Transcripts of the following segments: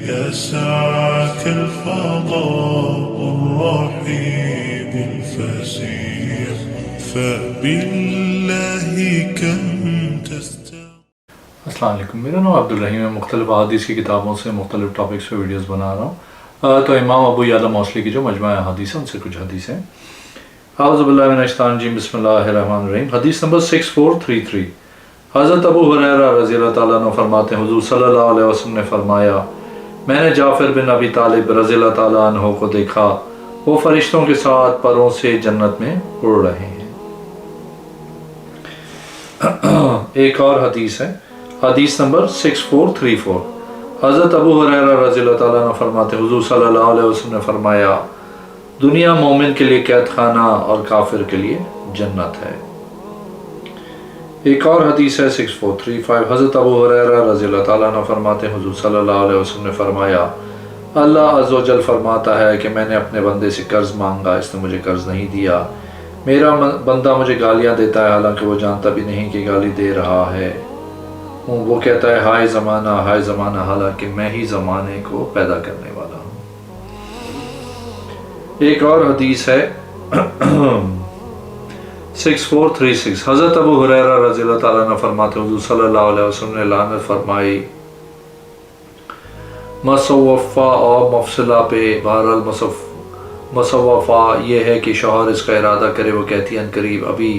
يسعك الفضاء الرحيم الفسيح فبالله كم السلام علیکم، میرا نام عبدالرحیم ہے۔ مختلف احادیث کی کتابوں سے مختلف ٹاپکس پہ ویڈیوز بنا رہا ہوں۔ تو امام ابو یعلا موصلی کی جو مجموعہ احادیث ہے ان سے کچھ حدیثیں۔ اعوذ باللہ من الشیطان الرجیم، بسم اللہ الرحمن الرحیم۔ حدیث نمبر 6433۔ حضرت ابو ہریرہ رضی اللہ تعالیٰ عنہ فرماتے ہیں حضور صلی اللہ علیہ وسلم نے فرمایا، میں نے جعفر بن ابی طالب رضی اللہ تعالیٰ عنہ کو دیکھا، وہ فرشتوں کے ساتھ پروں سے جنت میں اڑ رہے ہیں۔ ایک اور حدیث ہے، حدیث نمبر 6434۔ حضرت ابو ہریرہ رضی اللہ تعالیٰ عنہ فرماتے ہیں حضور صلی اللہ علیہ وسلم نے فرمایا، دنیا مومن کے لیے قید خانہ اور کافر کے لیے جنت ہے۔ ایک اور حدیث ہے 6435۔ حضرت ابو ہریرہ رضی اللہ تعالیٰ عنہ فرماتے ہیں حضور صلی اللہ علیہ وسلم نے فرمایا، اللہ عز و جل فرماتا ہے کہ میں نے اپنے بندے سے قرض مانگا، اس نے مجھے قرض نہیں دیا۔ میرا بندہ مجھے گالیاں دیتا ہے حالانکہ وہ جانتا بھی نہیں کہ گالی دے رہا ہے۔ وہ کہتا ہے ہائے زمانہ، حالانکہ میں ہی زمانے کو پیدا کرنے والا ہوں۔ ایک اور حدیث ہے 6436۔ حضرت ابو ہریرہ رضی اللہ تعالیٰ عنہ فرماتے ہیں حضور صلی اللہ علیہ وسلم نے لعنت فرمائی مصوفہ اور مفصلہ پہ۔ بہرحال مصوفہ یہ ہے کہ شوہر اس کا ارادہ کرے، وہ کہتی ہے عنقریب ابھی۔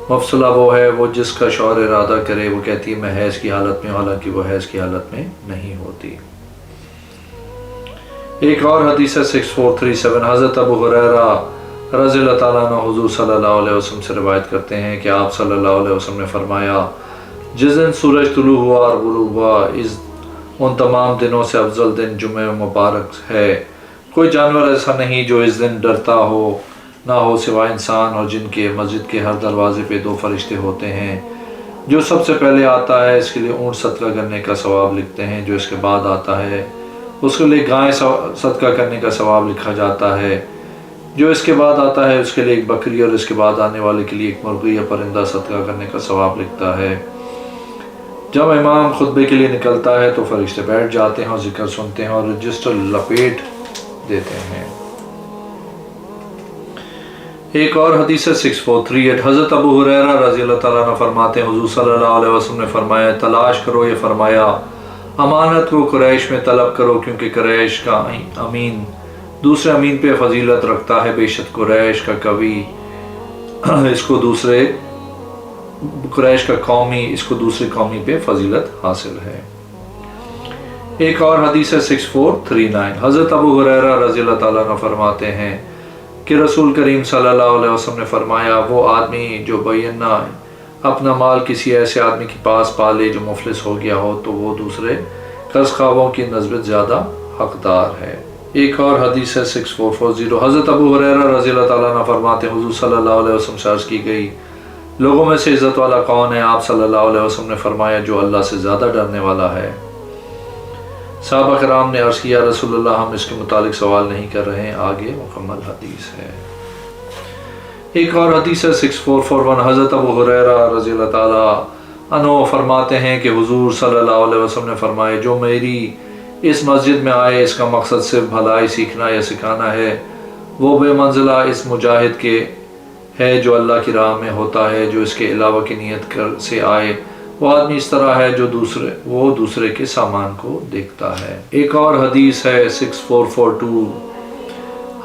مفصلہ وہ ہے وہ جس کا شوہر ارادہ کرے، وہ کہتی ہے میں حیض کی حالت میں، حالانکہ وہ حیض کی حالت میں نہیں ہوتی۔ ایک اور حدیث ہے 6437۔ حضرت ابو ہریرہ رضی اللہ تعالیٰ عنہ حضور صلی اللہ علیہ وسلم سے روایت کرتے ہیں کہ آپ صلی اللہ علیہ وسلم نے فرمایا، جس دن سورج طلوع ہوا اور غروب ہوا، ان تمام دنوں سے افضل دن جمعہ مبارک ہے۔ کوئی جانور ایسا نہیں جو اس دن ڈرتا ہو، نہ ہو سوائے انسان اور جن کے مسجد کے ہر دروازے پہ 2 فرشتے ہوتے ہیں۔ جو سب سے پہلے آتا ہے اس کے لیے اونٹ صدقہ کرنے کا ثواب لکھتے ہیں، جو اس کے بعد آتا ہے اس کے لیے گائے صدقہ کرنے کا ثواب لکھا جاتا ہے، جو اس کے بعد آتا ہے اس کے لیے ایک بکری، اور اس کے بعد آنے والے کے لیے ایک مرغی یا پرندہ صدقہ کرنے کا ثواب لکھتا ہے۔ جب امام خطبے کے لیے نکلتا ہے تو فرشتے بیٹھ جاتے ہیں اور ذکر سنتے ہیں اور رجسٹر لپیٹ دیتے ہیں۔ ایک اور حدیث ہے 6438۔ حضرت ابو ہریرہ رضی اللہ تعالیٰ عنہ فرماتے ہیں حضور صلی اللہ علیہ وسلم نے فرمایا، تلاش کرو، یہ فرمایا امانت کو قریش میں طلب کرو، کیونکہ قریش کا امین دوسرے امین پہ فضیلت رکھتا ہے، بے شک قریش کا قومی اس کو دوسرے قومی پہ فضیلت حاصل ہے۔ ایک اور حدیث ہے 6439۔ حضرت ابو ہریرہ رضی اللہ تعالیٰ عنہ فرماتے ہیں کہ رسول کریم صلی اللہ علیہ وسلم نے فرمایا، وہ آدمی جو بینہ اپنا مال کسی ایسے آدمی کے پاس پالے جو مفلس ہو گیا ہو، تو وہ دوسرے قرض خواہوں کی نسبت زیادہ حقدار ہے۔ ایک اور حدیث ہے 6440۔ حضرت ابو ہریرہ رضی اللہ تعالیٰ عنہ فرماتے ہیں حضور صلی اللہ علیہ وسلم سے عرض کی گئی، لوگوں میں سے عزت والا کون ہے؟ آپ صلی اللہ علیہ وسلم نے فرمایا، جو اللہ سے زیادہ ڈرنے والا ہے۔ صحابہ کرام نے عرض کیا رسول اللہ، ہم اس کے متعلق سوال نہیں کر رہے ہیں، آگے مکمل حدیث ہے۔ ایک اور حدیث ہے 6441۔ حضرت ابو ہریرہ رضی اللہ تعالیٰ عنہ فرماتے ہیں کہ حضور صلی اللہ علیہ وسلم نے فرمایا، جو میری اس مسجد میں آئے اس کا مقصد صرف بھلائی سیکھنا یا سکھانا ہے، وہ بے منزلہ اس مجاہد کے ہے جو اللہ کی راہ میں ہوتا ہے، جو اس کے علاوہ کی نیت سے آئے، وہ آدمی اس طرح ہے جو دوسرے کے سامان کو دیکھتا ہے۔ ایک اور حدیث ہے 6442۔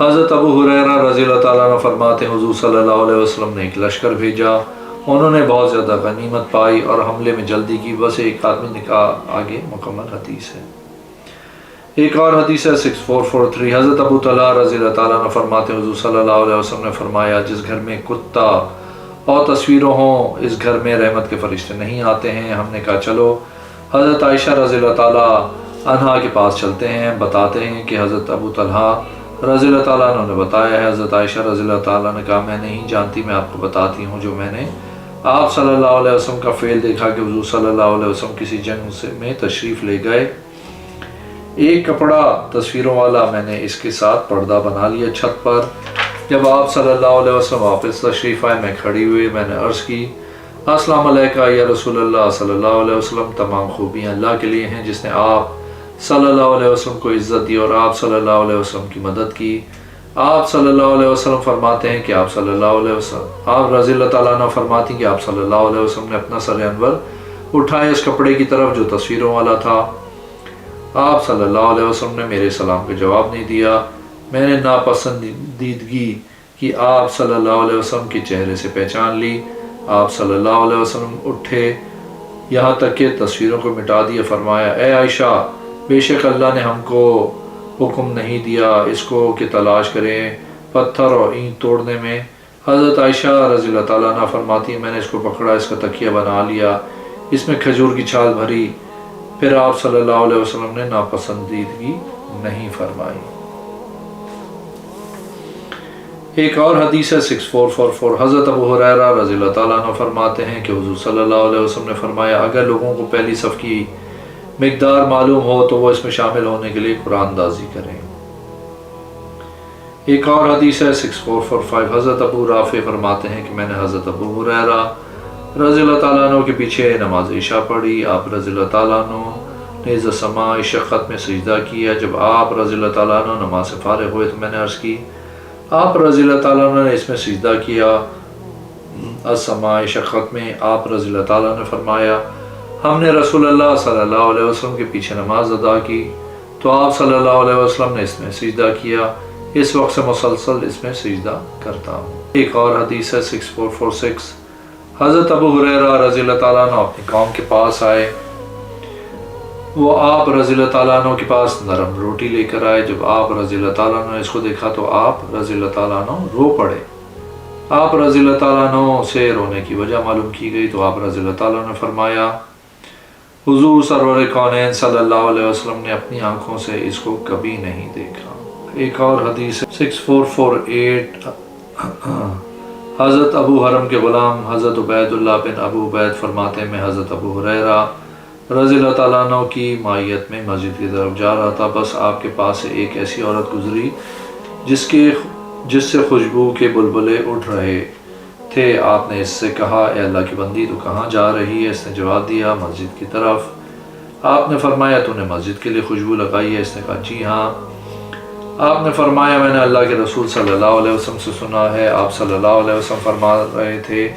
حضرت ابو ہریرہ رضی اللہ تعالیٰ عنہ فرماتے ہیں حضور صلی اللہ علیہ وسلم نے ایک لشکر بھیجا، انہوں نے بہت زیادہ غنیمت پائی اور حملے میں جلدی کی، بس ایک آدمی نے کہا، آگے مکمل حدیث ہے۔ ایک اور حدیث ہے 6443۔ حضرت ابو طلحہ رضی اللہ تعالیٰ عنہ فرماتے ہیں حضور صلی اللہ علیہ وسلم نے فرمایا، جس گھر میں کتا اور تصویروں ہوں اس گھر میں رحمت کے فرشتے نہیں آتے ہیں۔ ہم نے کہا چلو حضرت عائشہ رضی اللہ تعالیٰ عنہا کے پاس چلتے ہیں، بتاتے ہیں کہ حضرت ابو طلحہ رضی اللہ تعالیٰ عنہ نے بتایا ہے۔ حضرت عائشہ رضی اللہ تعالیٰ نے کہا، میں نہیں جانتی، میں آپ کو بتاتی ہوں جو میں نے آپ صلی اللہ علیہ وسلم کا فعل دیکھا کہ حضور صلی اللہ علیہ وسلم کسی جنگ میں تشریف لے گئے، ایک کپڑا تصویروں والا میں نے اس کے ساتھ پردہ بنا لیا چھت پر۔ جب آپ صلی اللہ علیہ وسلم واپس تشریف آئے، میں کھڑی ہوئی، میں نے عرض کی، السلام علیکم یا رسول اللہ صلی اللہ علیہ وسلم، تمام خوبیاں اللہ کے لیے ہیں جس نے آپ صلی اللہ علیہ وسلم کو عزت دی اور آپ صلی اللہ علیہ وسلم کی مدد کی۔ آپ صلی اللہ علیہ وسلم فرماتے ہیں کہ آپ صلی اللہ علیہ وسلم، آپ رضی اللہ تعالیٰ عنہ فرماتی ہیں کہ آپ صلی اللہ علیہ وسلم نے اپنا سر انور اٹھائے اس کپڑے کی طرف جو تصویروں والا تھا۔ آپ صلی اللہ علیہ وسلم نے میرے سلام کا جواب نہیں دیا۔ میں نے ناپسندیدگی کی آپ صلی اللہ علیہ وسلم کے چہرے سے پہچان لی۔ آپ صلی اللہ علیہ وسلم اٹھے یہاں تک کہ تصویروں کو مٹا دیا، فرمایا اے عائشہ، بے شک اللہ نے ہم کو حکم نہیں دیا اس کو کہ تلاش کریں پتھر اور اینٹ توڑنے میں۔ حضرت عائشہ رضی اللہ تعالیٰ عنہ فرماتی ہیں میں نے اس کو پکڑا، اس کا تکیہ بنا لیا، اس میں کھجور کی چھال بھری، پھر آپ صلی اللہ علیہ وسلم نے ناپسندیدگی نہیں فرمائی۔ ایک اور حدیث ہے 6444، حضرت ابو ہریرہ رضی اللہ تعالیٰ عنہ فرماتے ہیں کہ حضور صلی اللہ علیہ وسلم نے فرمایا اگر لوگوں کو پہلی صف کی مقدار معلوم ہو تو وہ اس میں شامل ہونے کے لیے قرآن دازی کریں۔ ایک اور حدیث ہے 6445، حضرت ابو رافع فرماتے ہیں کہ میں نے حضرت ابو ہریرہ رضی اللہ تعالیٰ عنہ کے پیچھے نماز عشاء پڑھی۔ آپ رضی اللہ تعالیٰ عنہ نے اذا سماع شقت میں سجدہ کیا۔ جب آپ رضی اللہ تعالیٰ عنہ نماز سے فارغ ہوئے تو میں نے عرض کی آپ رضی اللہ تعالیٰ عنہ نے اس میں سجدہ کیا۔ السماع شقت میں آپ رضی اللہ تعالیٰ عنہ نے فرمایا ہم نے رسول اللہ صلی اللہ علیہ وسلم کے پیچھے نماز ادا کی تو آپ صلی اللہ علیہ وسلم نے اس میں سجدہ کیا، اس وقت سے مسلسل اس میں سجدہ کرتا ہوں۔ ایک اور حدیث ہے 6446، حضرت ابو ہریرہ رضی اللہ تعالیٰ عنہ اپنی قوم کے پاس آئے، وہ آپ رضی اللہ تعالیٰ عنہ کے پاس نرم روٹی لے کر آئے۔ جب آپ رضی اللہ تعالیٰ عنہ نے اس کو دیکھا تو آپ رضی اللہ تعالیٰ عنہ رو پڑے۔ آپ رضی اللہ تعالیٰ عنہ سے رونے کی وجہ معلوم کی گئی تو آپ رضی اللہ تعالیٰ عنہ نے فرمایا حضور سرور کونین صلی اللہ علیہ وسلم نے اپنی آنکھوں سے اس کو کبھی نہیں دیکھا۔ ایک اور حدیث 6448، حضرت ابو حرم کے غلام حضرت عبید اللہ بن ابو عبید فرماتے ہیں میں حضرت ابو ہریرہ رضی اللہ تعالیٰ عنہ کی مائیت میں مسجد کی طرف جا رہا تھا، بس آپ کے پاس سے ایک ایسی عورت گزری جس سے خوشبو کے بلبلے اٹھ رہے تھے۔ آپ نے اس سے کہا اے اللہ کی بندی تو کہاں جا رہی ہے؟ اس نے جواب دیا مسجد کی طرف۔ آپ نے فرمایا تو نے مسجد کے لیے خوشبو لگائی ہے؟ اس نے کہا جی ہاں۔ آپ نے فرمایا میں نے اللہ کے رسول صلی اللہ علیہ وسلم سے سنا ہے، آپ صلی اللہ علیہ وسلم فرما رہے تھے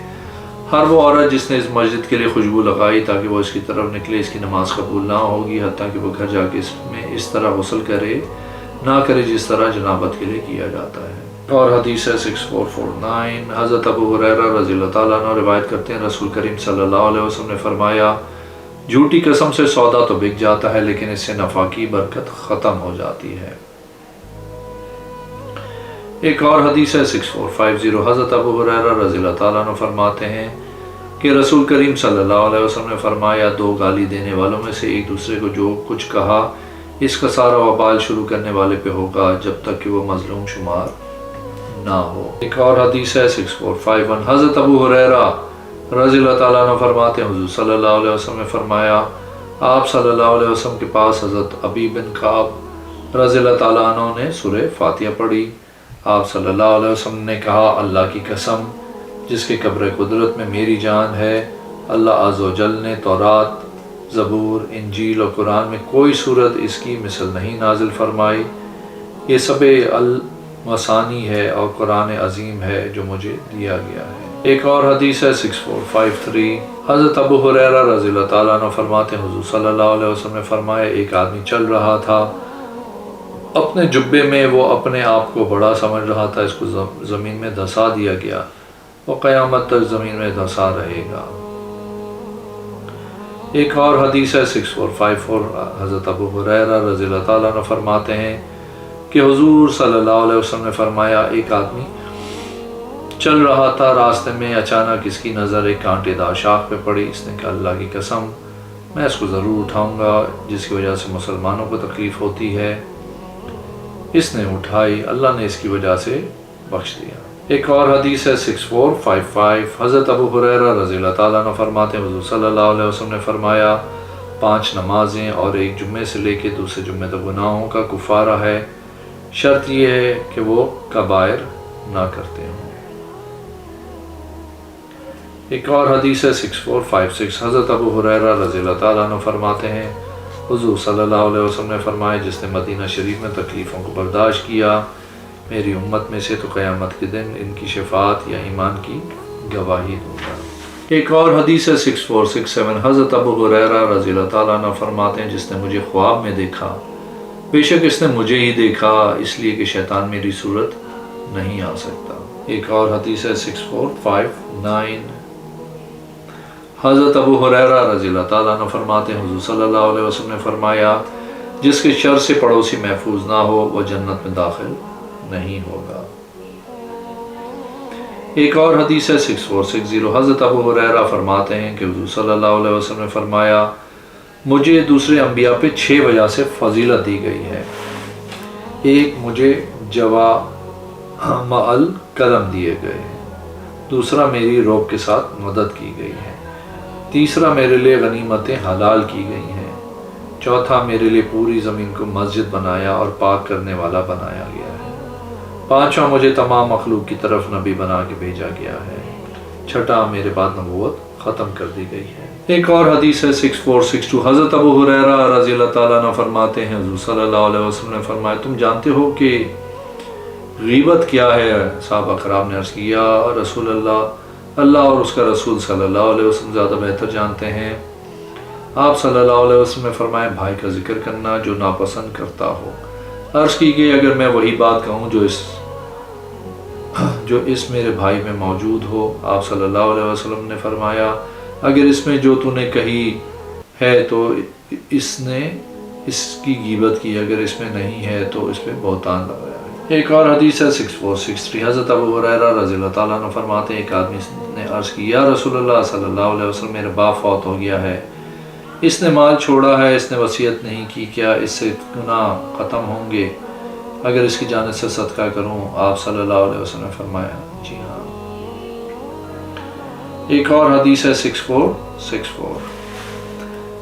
ہر وہ عورت جس نے اس مسجد کے لیے خوشبو لگائی تاکہ وہ اس کی طرف نکلے اس کی نماز قبول نہ ہوگی حتیٰ کہ وہ گھر جا کے اس میں اس طرح غسل نہ کرے جس طرح جنابت کے لیے کیا جاتا ہے۔ اور حدیث ہے 6449، حضرت ابو ہریرہ رضی اللہ تعالیٰ عنہ روایت کرتے ہیں رسول کریم صلی اللہ علیہ وسلم نے فرمایا جھوٹی قسم سے سودا تو بک جاتا ہے لیکن اس سے نفع کی برکت ختم ہو جاتی ہے۔ ایک اور حدیث ہے 6450، حضرت ابو ہریرہ رضی اللہ تعالیٰ عنہ فرماتے ہیں کہ رسول کریم صلی اللہ علیہ وسلم نے فرمایا دو گالی دینے والوں میں سے ایک دوسرے کو جو کچھ کہا اس کا سارا وبال شروع کرنے والے پہ ہوگا جب تک کہ وہ مظلوم شمار نہ ہو۔ ایک اور حدیث ہے 6451، حضرت ابو ہریرہ رضی اللہ تعالیٰ عنہ فرماتے ہیں حضور صلی اللہ علیہ وسلم نے فرمایا آپ صلی اللہ علیہ وسلم کے پاس حضرت ابی بن کعب رضی اللہ تعالیٰ عنہ نے سورہ فاتحہ پڑھی۔ آپ صلی اللہ علیہ وسلم نے کہا اللہ کی قسم جس کے قبر قدرت میں میری جان ہے، اللہ عز و جل نے تورات، زبور، انجیل اور قرآن میں کوئی صورت اس کی مثل نہیں نازل فرمائی۔ یہ سب المثانی ہے اور قرآن عظیم ہے جو مجھے دیا گیا ہے۔ ایک اور حدیث ہے 6453، حضرت ابو ہریرہ رضی اللہ تعالیٰ عنہ فرماتے ہیں حضور صلی اللہ علیہ وسلم نے فرمایا ایک آدمی چل رہا تھا اپنے جبے میں، وہ اپنے آپ کو بڑا سمجھ رہا تھا، اس کو زمین میں دھسا دیا گیا، وہ قیامت تک زمین میں دھسا رہے گا۔ ایک اور حدیث ہے 6454، حضرت ابو ہریرہ رضی اللہ تعالیٰ عنہ فرماتے ہیں کہ حضور صلی اللہ علیہ وسلم نے فرمایا ایک آدمی چل رہا تھا، راستے میں اچانک اس کی نظر ایک کانٹے دار شاخ پہ پڑی۔ اس نے کہا اللہ کی قسم میں اس کو ضرور اٹھاؤں گا جس کی وجہ سے مسلمانوں کو تکلیف ہوتی ہے۔ اس نے اٹھائی، اللہ نے اس کی وجہ سے بخش دیا۔ ایک اور حدیث ہے 6455، حضرت ابو ہریرہ رضی اللہ تعالیٰ عنہ فرماتے ہیں حضور صلی اللہ علیہ وسلم نے فرمایا 5 نمازیں اور ایک جمعے سے لے کے دوسرے جمعے تک گناہوں کا کفارہ ہے، شرط یہ ہے کہ وہ کبائر نہ کرتے ہوں۔ ایک اور حدیث ہے 6456، حضرت ابو ہریرہ رضی اللہ تعالیٰ عنہ فرماتے ہیں حضور صلی اللہ علیہ وسلم نے فرمایا جس نے مدینہ شریف میں تکلیفوں کو برداشت کیا میری امت میں سے تو قیامت کے دن ان کی شفاعت یا ایمان کی گواہی دوں گا۔ ایک اور حدیث ہے 6467 حضرت ابو ہریرہ رضی اللہ تعالیٰ عنہ فرماتے ہیں جس نے مجھے خواب میں دیکھا بے شک اس نے مجھے ہی دیکھا اس لیے کہ شیطان میری صورت نہیں آ سکتا۔ ایک اور حدیث ہے 6459 حضرت ابو ہریرہ رضی اللہ تعالیٰ عنہ فرماتے ہیں حضور صلی اللہ علیہ وسلم نے فرمایا جس کے شر سے پڑوسی محفوظ نہ ہو وہ جنت میں داخل نہیں ہوگا۔ ایک اور حدیث ہے 6460 حضرت ابو ہریرہ فرماتے ہیں کہ حضور صلی اللہ علیہ وسلم نے فرمایا مجھے دوسرے انبیاء پہ 6 وجہ سے فضیلت دی گئی ہے۔ ایک مجھے جوامع الکلم دیے گئے ہیں، دوسرا میری روب کے ساتھ مدد کی گئی ہے، تیسرا میرے لیے غنیمتیں حلال کی گئی ہیں، چوتھا میرے لیے پوری زمین کو مسجد بنایا اور پاک کرنے والا بنایا گیا ہے، پانچواں مجھے تمام مخلوق کی طرف نبی بنا کے بھیجا گیا ہے، چھٹا میرے بعد نبوت ختم کر دی گئی ہے۔ ایک اور حدیث ہے 6462 حضرت ابو ہریرہ رضی اللہ تعالیٰ عنہ فرماتے ہیں حضور صلی اللہ علیہ وسلم نے فرمایا تم جانتے ہو کہ غیبت کیا ہے؟ صحابہ کرام نے عرض کیا رسول اللہ اور اس کا رسول صلی اللہ علیہ وسلم زیادہ بہتر جانتے ہیں۔ آپ صلی اللہ علیہ وسلم نے فرمایا بھائی کا ذکر کرنا جو ناپسند کرتا ہو۔ عرض کی گئی اگر میں وہی بات کہوں جو اس میرے بھائی میں موجود ہو؟ آپ صلی اللہ علیہ وسلم نے فرمایا اگر اس میں جو تو نے کہی ہے تو اس نے اس کی غیبت کی، اگر اس میں نہیں ہے تو اس پہ بہتان لگایا ہے۔ ایک اور حدیث ہے 6463 حضرت ابو ہریرہ رضی اللہ تعالیٰ عنہ فرماتے ہیں ایک آدمی نے عرض کی یا رسول اللہ صلی اللہ علیہ وسلم میرا باپ فوت ہو گیا ہے، اس نے مال چھوڑا ہے، اس نے وصیت نہیں کی، کیا اس سے گناہ ختم ہوں گے اگر اس کی جانب سے صدقہ کروں؟ آپ صلی اللہ علیہ وسلم نے فرمایا جی ہاں۔ ایک اور حدیث ہے 6464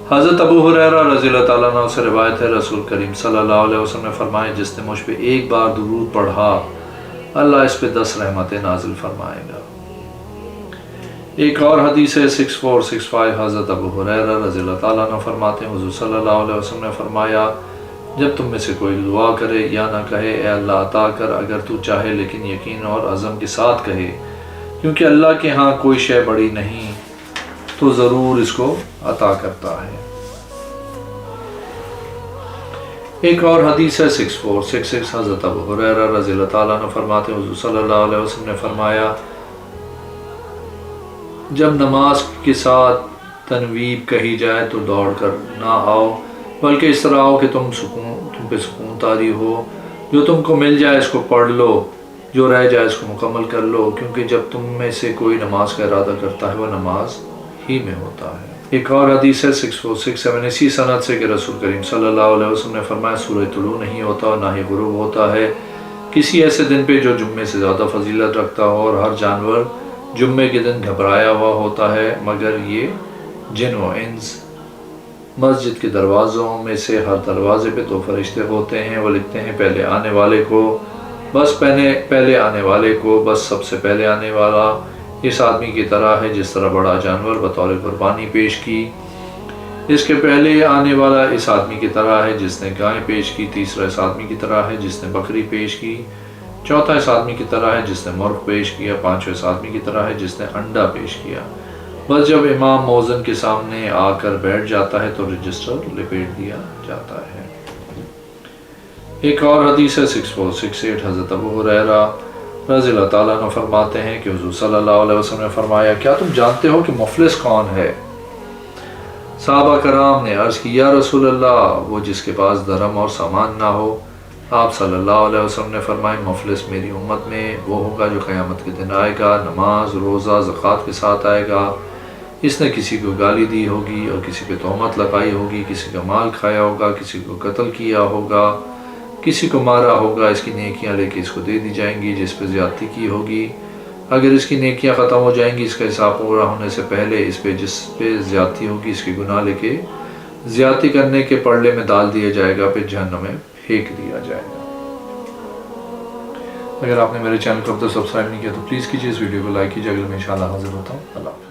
حضرت ابو ہریرہ رضی اللہ تعالیٰ عنہ سے روایت ہے رسول کریم صلی اللہ علیہ وسلم نے فرمایا جس نے مجھ پہ ایک بار درود پڑھا اللہ اس پہ 10 رحمتیں نازل فرمائے گا۔ ایک اور حدیث ہے 6465 حضرت ابو ہریرہ رضی اللہ تعالیٰ عنہ فرماتے ہیں حضور صلی اللہ علیہ وسلم نے فرمایا جب تم میں سے کوئی دعا کرے یا نہ کہے اے اللہ عطا کر اگر تو چاہے لیکن یقین اور عزم کے ساتھ کہے کیونکہ اللہ کے ہاں کوئی شے بڑی نہیں تو ضرور اس کو عطا کرتا ہے۔ ایک اور حدیث ہے 6466 حضرت ابو ہریرہ رضی اللہ تعالیٰ عنہ فرماتے ہیں حضور صلی اللہ علیہ وسلم نے فرمایا جب نماز کے ساتھ تنویب کہی جائے تو دوڑ کر نہ آؤ بلکہ اس طرح آؤ کہ تم پہ سکون طاری ہو، جو تم کو مل جائے اس کو پڑھ لو، جو رہ جائے اس کو مکمل کر لو، کیونکہ جب تم میں سے کوئی نماز کا ارادہ کرتا ہے وہ نماز ہی میں ہوتا ہے۔ ایک اور حدیث ہے 6467 اسی سند سے کہ رسول کریم صلی اللہ علیہ وسلم نے فرمایا سورج طلوع نہیں ہوتا اور نہ ہی غروب ہوتا ہے کسی ایسے دن پہ جو جمعے سے زیادہ فضیلت رکھتا ہو، اور ہر جانور جمعے کے دن گھبرایا ہوا ہوتا ہے مگر یہ جن و انس۔ مسجد کے دروازوں میں سے ہر دروازے پہ 2 فرشتے ہوتے ہیں، وہ لکھتے ہیں پہلے آنے والے کو بس سب سے پہلے آنے والا اس آدمی کی طرح ہے جس طرح بڑا جانور بطور قربانی پیش کی، اس کے پہلے آنے والا اس آدمی کی طرح ہے جس نے گائے پیش کی، تیسرا اس آدمی کی طرح ہے جس نے بکری پیش کی، چوتھا اس آدمی کی طرح ہے جس نے مرغ پیش کیا، پانچواں اس آدمی کی طرح ہے جس نے انڈا پیش کیا۔ بس جب امام مؤذن کے سامنے آ کر بیٹھ جاتا ہے تو رجسٹر لپیٹ دیا جاتا ہے۔ ایک اور حدیث ہے 6468 حضرت ابو ہریرہ رضی اللہ تعالیٰ عنہ فرماتے ہیں کہ حضور صلی اللہ علیہ وسلم نے فرمایا کیا تم جانتے ہو کہ مفلس کون ہے؟ صحابہ کرام نے عرض کی یا رسول اللہ وہ جس کے پاس درم اور سامان نہ ہو۔ آپ صلی اللہ علیہ وسلم نے فرمایا مفلس میری امت میں وہ ہوگا جو قیامت کے دن آئے گا، نماز روزہ زکوٰۃ کے ساتھ آئے گا، اس نے کسی کو گالی دی ہوگی اور کسی پہ تہمت لگائی ہوگی، کسی کا مال کھایا ہوگا، کسی کو قتل کیا ہوگا، کسی کو مارا ہوگا، اس کی نیکیاں لے کے اس کو دے دی جائیں گی جس پہ زیادتی کی ہوگی، اگر اس کی نیکیاں ختم ہو جائیں گی اس کا حساب پورا ہونے سے پہلے اس پہ جس پہ زیادتی ہوگی اس کے گناہ لے کے زیادتی کرنے کے پرلے میں ڈال دیا جائے گا، پھر جہنم میں پھینک دیا جائے گا۔ اگر آپ نے میرے چینل کو اب تک سبسکرائب نہیں کیا تو پلیز کیجیے، اس ویڈیو کو لائک کیجیے، اگلے میں انشاءاللہ حاضر ہوتا ہوں۔ اللہ حافظ۔